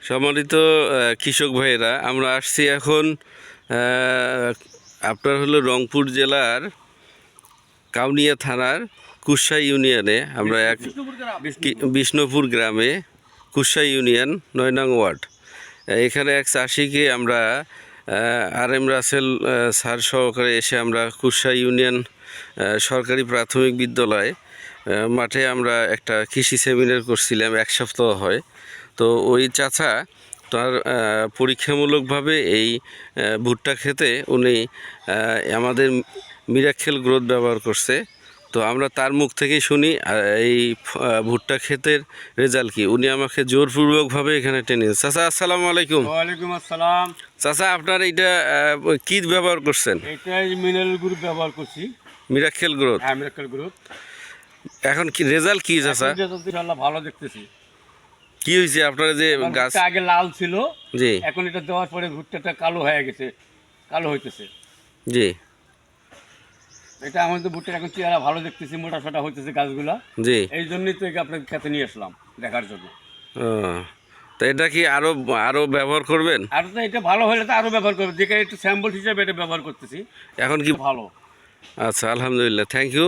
সম্মানিত কৃষক ভাইয়েরা, আমরা আসছি এখন আপনার হলো রংপুর জেলার কাউনিয়া থানার কুশাই ইউনিয়নে। আমরা বিষ্ণুপুর গ্রামে, কুশাই ইউনিয়ন ৯ নং ওয়ার্ড। এখানে এক চাষিকে আমরা আর এম রাসেল স্যার সহকারে এসে আমরা কুশাই ইউনিয়ন সরকারি প্রাথমিক বিদ্যালয় মাঠে আমরা একটা কৃষি সেমিনার করছিলাম, এক সপ্তাহ হয়। তো ওই চাচা তার পরীক্ষামূলকভাবে এই ভুট্টা খেতে উনি আমাদের মিরাক্কেল গ্রোথ ব্যবহার করছে। তো আমরা তার মুখ থেকেই শুনি এই ভুট্টা ক্ষেতের রেজাল্ট কি। উনি আমাকে জোরপূর্বকভাবে এখানে টেনে। চাচা আসসালামু আলাইকুম। ওয়ালাইকুম আসসালাম। চাচা, আপনার এইটা কি ব্যবহার করছেন? এটাই মিনারেল গ্রুপ ব্যবহার করছি। মিরাক্কেল গ্রোথ। হ্যাঁ, মিরাক্কেল গ্রুপ। এখন কি রেজাল্ট কি চাচা? ইনশাআল্লাহ ভালো দেখতেছি। কি হয়েছে আপনার যে গাছ আগে লাল ছিল, জি, এখন এটা দেওয়ার পরে ভুট্টাটা কালো হয়ে গেছে, কালো হইতেছে। জি এটা আমাদের ভুট্টার এখন চেহারা ভালো দেখতেছি, মোটা সোটা হইতেছে গাছগুলা। জি। এই জন্যই তো একে আপনার খেতে নিয়ে আসলাম দেখার জন্য। ও, তো এটা কি আরো আরো ব্যবহার করবেন? আর তো এটা ভালো হলে তো আরো ব্যবহার করবে, যেখানে একটু স্যাম্পল হিসেবে এটা ব্যবহার করতেছি। এখন কি ভালো। আচ্ছা, আলহামদুলিল্লাহ, থ্যাংক ইউ।